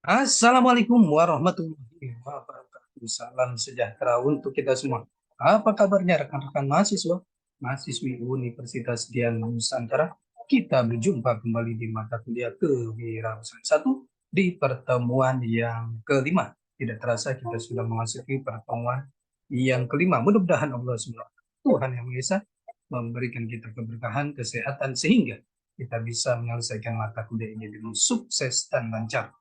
Assalamualaikum warahmatullahi wabarakatuh. Salam sejahtera untuk kita semua. Apa kabarnya rekan-rekan mahasiswa, mahasiswi Universitas Dian Nusantara? Kita berjumpa kembali di mata kuliah Kewirausahaan 1 di pertemuan yang kelima. Tidak terasa kita sudah memasuki pertemuan yang kelima. Mudah-mudahan Allah SWT, Tuhan Yang Maha Esa, memberikan kita keberkahan, kesehatan, sehingga kita bisa menyelesaikan mata kuliah ini dengan sukses dan lancar.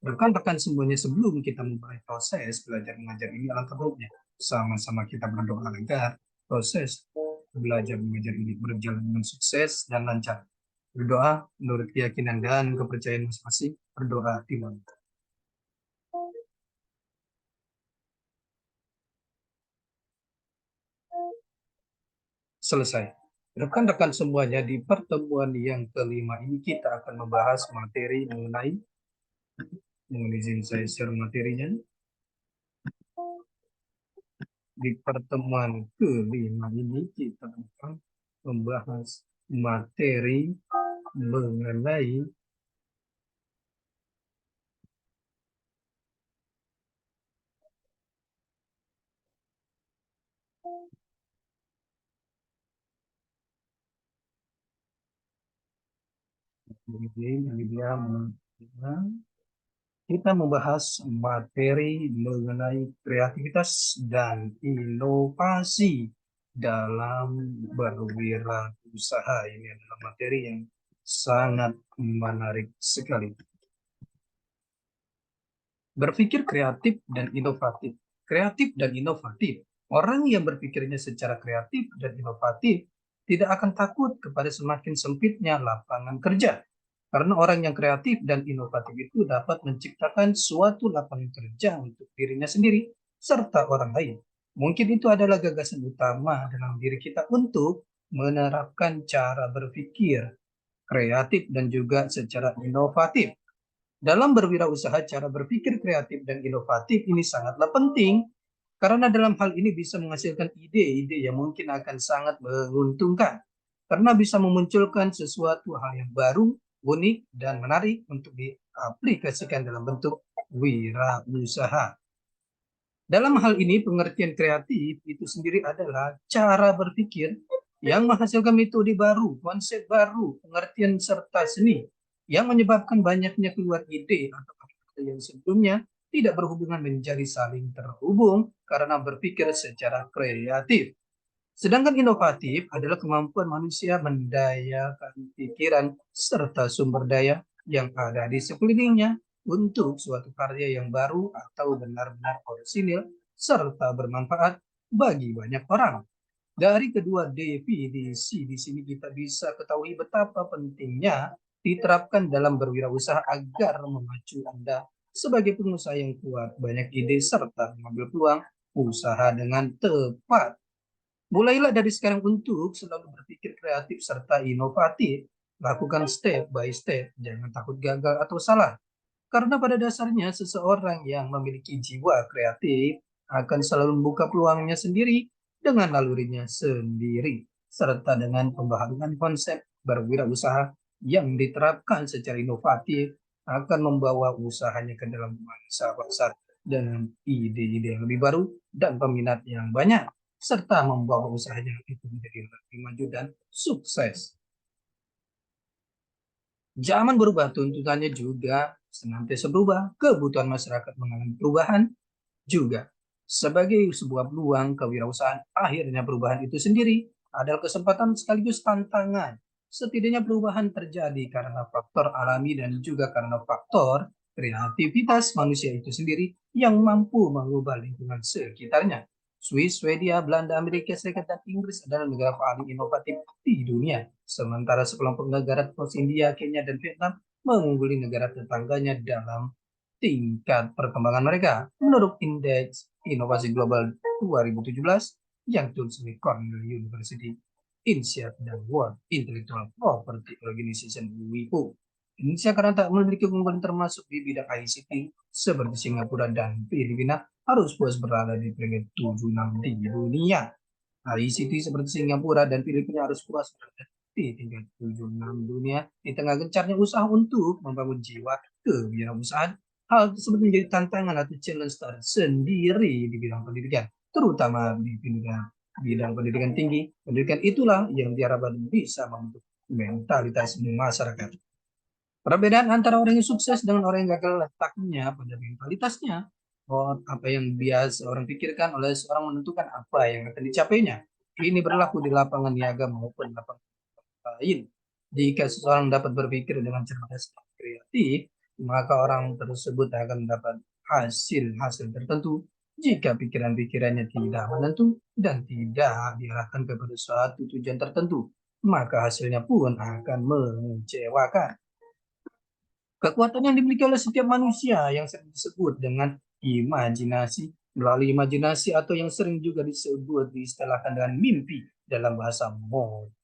Rekan-rekan semuanya, sebelum kita memulai proses belajar mengajar ini, alangkah baiknya sama-sama kita berdoa agar proses belajar mengajar ini berjalan dengan sukses dan lancar. Berdoa menurut keyakinan dan kepercayaan masing-masing. Berdoa dimulai. Selesai. Rekan-rekan semuanya, di pertemuan yang kelima ini kita akan membahas materi mengenai, mohon izin saya share materinya. Di pertemuan kelima ini kita akan membahas materi mengenai kita membahas materi mengenai kreativitas dan inovasi dalam berwirausaha. Ini adalah materi yang sangat menarik sekali. Berpikir kreatif dan inovatif. Kreatif dan inovatif. Orang yang berpikirnya secara kreatif dan inovatif tidak akan takut kepada semakin sempitnya lapangan kerja. Karena orang yang kreatif dan inovatif itu dapat menciptakan suatu lapangan kerja untuk dirinya sendiri serta orang lain. Mungkin itu adalah gagasan utama dalam diri kita untuk menerapkan cara berpikir kreatif dan juga secara inovatif. Dalam berwirausaha, cara berpikir kreatif dan inovatif ini sangatlah penting karena dalam hal ini bisa menghasilkan ide-ide yang mungkin akan sangat menguntungkan karena bisa memunculkan sesuatu hal yang baru, unik, dan menarik untuk diaplikasikan dalam bentuk wirausaha. Dalam hal ini, pengertian kreatif itu sendiri adalah cara berpikir yang menghasilkan metode baru, konsep baru, pengertian serta seni yang menyebabkan banyaknya keluar ide atau kata-kata yang sebelumnya tidak berhubungan menjadi saling terhubung karena berpikir secara kreatif. Sedangkan inovatif adalah kemampuan manusia mendayakan pikiran serta sumber daya yang ada di sekelilingnya untuk suatu karya yang baru atau benar-benar orisinil serta bermanfaat bagi banyak orang. Dari kedua definisi di sini kita bisa ketahui betapa pentingnya diterapkan dalam berwirausaha agar memacu Anda sebagai pengusaha yang kuat, banyak ide serta mengambil peluang usaha dengan tepat. Mulailah dari sekarang untuk selalu berpikir kreatif serta inovatif. Lakukan step by step, jangan takut gagal atau salah. Karena pada dasarnya seseorang yang memiliki jiwa kreatif akan selalu membuka peluangnya sendiri dengan nalurinya sendiri, serta dengan pembaharuan konsep berwirausaha yang diterapkan secara inovatif akan membawa usahanya ke dalam mangsa pasar dengan ide-ide yang lebih baru dan peminat yang banyak, serta membawa usahanya itu menjadi lebih maju dan sukses. Zaman berubah, tuntutannya juga senantiasa berubah, kebutuhan masyarakat mengalami perubahan juga. Sebagai sebuah peluang kewirausahaan, akhirnya perubahan itu sendiri adalah kesempatan sekaligus tantangan. Setidaknya perubahan terjadi karena faktor alami dan juga karena faktor kreativitas manusia itu sendiri yang mampu mengubah lingkungan sekitarnya. Swiss, Swedia, Belanda, Amerika Serikat, dan Inggris adalah negara paling inovatif di dunia. Sementara sekelompok negara seperti India, Kenya, dan Vietnam mengungguli negara tetangganya dalam tingkat perkembangan mereka. Menurut Indeks Inovasi Global 2017 yang ditulis oleh Cornell University INSEAD dan World Intellectual Property Organization WIPO. Indonesia karena tak memiliki keunggulan termasuk di bidang ICT seperti Singapura dan Filipina harus puas berada di peringkat 76 di dunia. ICT seperti Singapura dan Filipina harus puas berada di tingkat 76 dunia di tengah gencarnya usaha untuk membangun jiwa kewirausahaan. Hal tersebut menjadi tantangan atau challenge tersendiri di bidang pendidikan, terutama di bidang pendidikan tinggi. Pendidikan itulah yang diharapkan bisa membentuk mentalitas masyarakat. Perbedaan antara orang yang sukses dengan orang yang gagal letaknya pada mentalitasnya. Apa yang biasa orang pikirkan oleh seorang menentukan apa yang akan dicapainya. Ini berlaku di lapangan niaga maupun lapangan lain. Jika seseorang dapat berpikir dengan cerdas dan kreatif, maka orang tersebut akan mendapat hasil-hasil tertentu. Jika pikiran-pikirannya tidak menentu dan tidak diarahkan kepada suatu tujuan tertentu, maka hasilnya pun akan mengecewakan. Kekuatan yang dimiliki oleh setiap manusia yang sering disebut dengan imajinasi. Melalui imajinasi atau yang sering juga disebut diistilahkan dengan mimpi dalam bahasa motivator.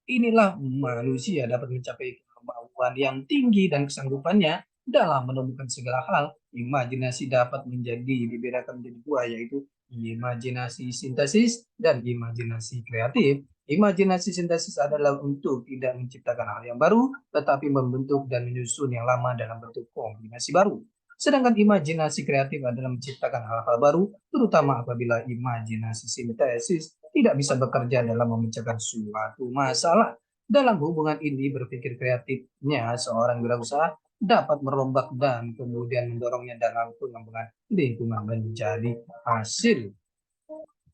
Inilah manusia dapat mencapai kemampuan yang tinggi dan kesanggupannya dalam menemukan segala hal. Imajinasi dapat dibedakan menjadi dua, yaitu imajinasi sintesis dan imajinasi kreatif. Imajinasi sintesis adalah untuk tidak menciptakan hal yang baru, tetapi membentuk dan menyusun yang lama dalam bentuk kombinasi baru. Sedangkan imajinasi kreatif adalah menciptakan hal-hal baru, terutama apabila imajinasi sintesis tidak bisa bekerja dalam memecahkan suatu masalah. Dalam hubungan ini, berpikir kreatifnya seorang wirausaha dapat merombak dan kemudian mendorongnya dalam pengembangan lingkungan menjadi hasil.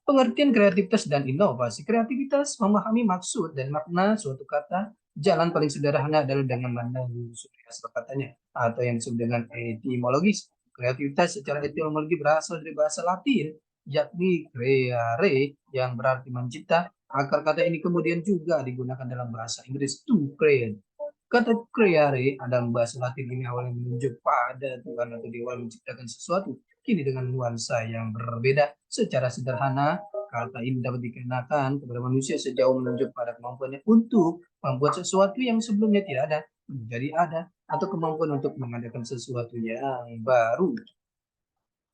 Pengertian kreativitas dan inovasi. Kreativitas memahami maksud dan makna suatu kata. Jalan paling sederhana adalah dengan menelusuri asal katanya atau yang disebut dengan etimologis. Kreativitas secara etimologi berasal dari bahasa Latin, yakni creare yang berarti mencipta. Akar kata ini kemudian juga digunakan dalam bahasa Inggris to create. Kata creare dalam bahasa Latin ini awalnya menunjuk pada Tuhan atau Dewa menciptakan sesuatu. Kini dengan nuansa yang berbeda. Secara sederhana, kata ini dapat dikenakan kepada manusia sejauh menunjuk pada kemampuannya untuk membuat sesuatu yang sebelumnya tidak ada menjadi ada, atau kemampuan untuk mengadakan sesuatu yang baru.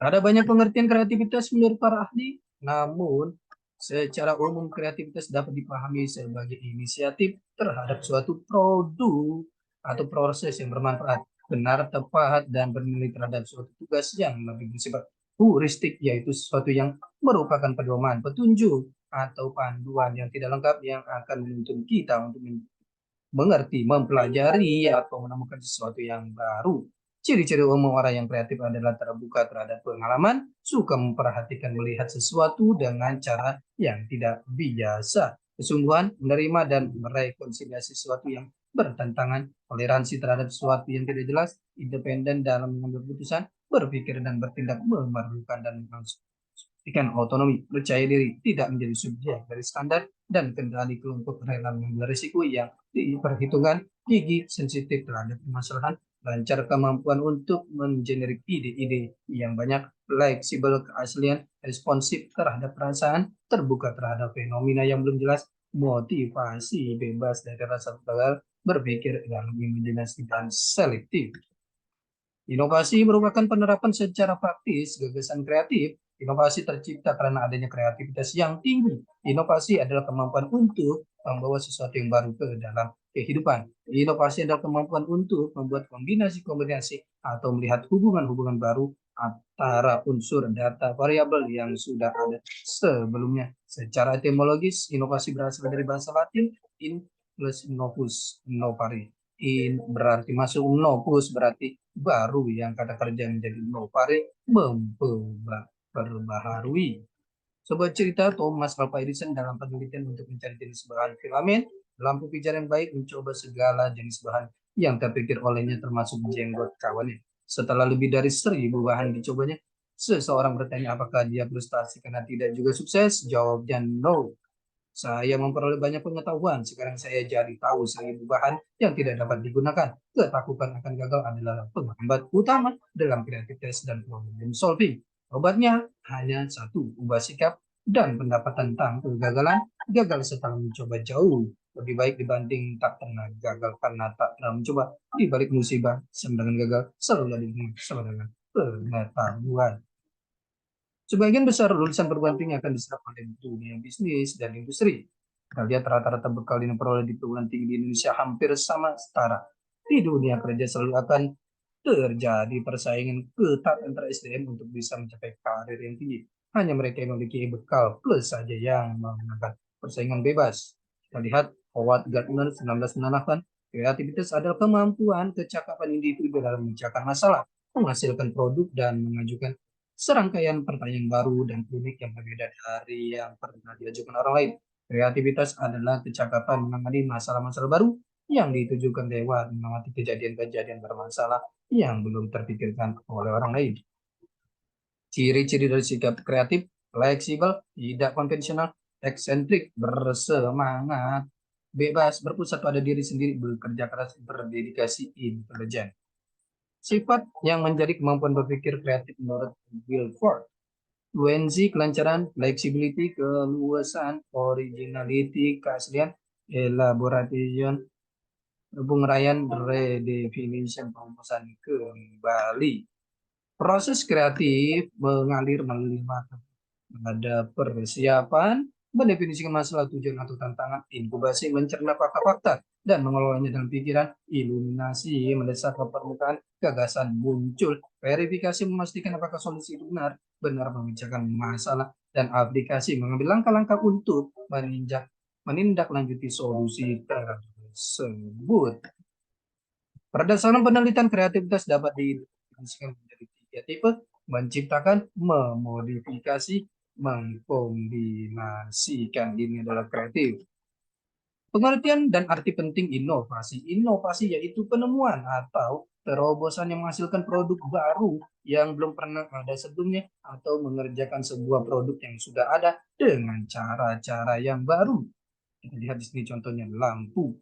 Ada banyak pengertian kreativitas menurut para ahli, namun secara umum kreativitas dapat dipahami sebagai inisiatif terhadap suatu produk atau proses yang bermanfaat, benar, tepat, dan bernilai terhadap suatu tugas yang lebih bersifat heuristik, yaitu sesuatu yang merupakan pedoman, petunjuk, atau panduan yang tidak lengkap yang akan menuntun kita untuk mengerti, mempelajari, atau menemukan sesuatu yang baru. Ciri-ciri umum orang yang kreatif adalah terbuka terhadap pengalaman, suka memperhatikan melihat sesuatu dengan cara yang tidak biasa, kesungguhan, menerima dan merekonsiliasi sesuatu yang bertentangan, toleransi terhadap sesuatu yang tidak jelas, independen dalam mengambil keputusan, berpikir dan bertindak memerlukan dan ikan otonomi, percaya diri, tidak menjadi subjek dari standar, dan kendali kelompok rela mengambil risiko yang diperhitungkan, gigi, sensitif terhadap permasalahan, lancar kemampuan untuk mengenerik ide-ide yang banyak, fleksibel keaslian, responsif terhadap perasaan, terbuka terhadap fenomena yang belum jelas, motivasi bebas dari rasa gagal, berpikir dalam imajinasi dan selektif. Inovasi merupakan penerapan secara praktis gagasan kreatif. Inovasi tercipta karena adanya kreativitas yang tinggi. Inovasi adalah kemampuan untuk membawa sesuatu yang baru ke dalam kehidupan. Inovasi adalah kemampuan untuk membuat kombinasi-kombinasi atau melihat hubungan-hubungan baru antara unsur data variabel yang sudah ada sebelumnya. Secara etimologis, inovasi berasal dari bahasa Latin in plus novus, novare. In berarti masuk, novus berarti baru, yang kata kerja menjadi novare, memperbaharui. Sebuah cerita Thomas Alva Edison dalam penelitian untuk mencari jenis bahan filamen lampu pijar yang baik mencoba segala jenis bahan yang terpikir olehnya termasuk jenggot kawannya. Setelah lebih dari 1.000 bahan dicobanya, seseorang bertanya apakah dia frustasi karena tidak juga sukses. Jawabnya no. Saya memperoleh banyak pengetahuan. Sekarang saya jadi tahu 1.000 bahan yang tidak dapat digunakan. Ketakutan akan gagal adalah penghambat utama dalam kreativitas dan problem solving. Obatnya hanya satu, ubah sikap dan pendapat tentang kegagalan. Gagal setelah mencoba jauh lebih baik dibanding tak pernah gagal karena tak pernah mencoba. Di balik musibah sama dengan gagal selalu ada sama dengan pengetahuan. Sebagian besar lulusan perguruan tinggi akan diserap oleh dunia bisnis dan industri. Kita lihat rata-rata bekal yang diperoleh di perguruan tinggi di Indonesia hampir sama setara. Di dunia kerja selalu akan terjadi persaingan ketat antara SDM untuk bisa mencapai karir yang tinggi. Hanya mereka yang memiliki bekal plus saja yang menggunakan persaingan bebas. Kita lihat Howard Gardner 1998, kreativitas adalah kemampuan kecakapan individu dalam memecahkan masalah, menghasilkan produk, dan mengajukan serangkaian pertanyaan baru dan unik yang berbeda dari yang pernah diajukan orang lain. Kreativitas adalah kecakapan menangani masalah-masalah baru yang ditujukan lewat mengamati kejadian-kejadian bermasalah yang belum terpikirkan oleh orang lain. Ciri-ciri dari sikap kreatif: fleksibel, tidak konvensional, eksentrik, bersemangat, bebas, berpusat pada diri sendiri, bekerja keras, berdedikasi, intelijen. Sifat yang menjadi kemampuan berpikir kreatif menurut Wilford: fluency, kelancaran, flexibility, keluasan, originality, keaslian, elaboration, penguraian, redefinition, perumusan kembali. Proses kreatif mengalir melalui mata. Ada persiapan, mendefinisikan masalah, tujuan atau tantangan, inkubasi, mencerna fakta-fakta, dan mengelolanya dalam pikiran, iluminasi, mendesak ke permukaan, gagasan muncul, verifikasi, memastikan apakah solusi itu benar memecahkan masalah, dan aplikasi, mengambil langkah-langkah untuk menindaklanjuti solusi tersebut. Berdasarkan penelitian, kreativitas dapat didefinisikan menjadi 3 tipe: menciptakan, memodifikasi, mengkombinasikan. Ini adalah kreatif. Pengertian dan arti penting inovasi. Inovasi yaitu penemuan atau terobosan yang menghasilkan produk baru yang belum pernah ada sebelumnya, atau mengerjakan sebuah produk yang sudah ada dengan cara-cara yang baru. Kita lihat di sini contohnya lampu.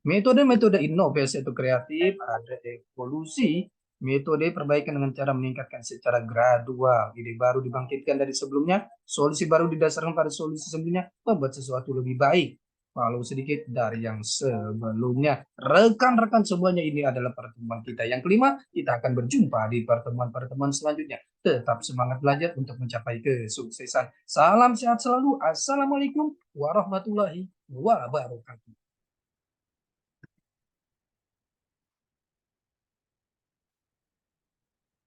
Metode-metode inovasi atau kreatif: ada evolusi, metode perbaikan dengan cara meningkatkan secara gradual. Ide baru dibangkitkan dari sebelumnya, solusi baru didasarkan pada solusi sebelumnya, membuat sesuatu lebih baik walau sedikit dari yang sebelumnya. Rekan-rekan semuanya, ini adalah pertemuan kita yang kelima. Kita akan berjumpa di pertemuan-pertemuan selanjutnya. Tetap semangat belajar untuk mencapai kesuksesan. Salam sehat selalu. Assalamualaikum warahmatullahi wabarakatuh.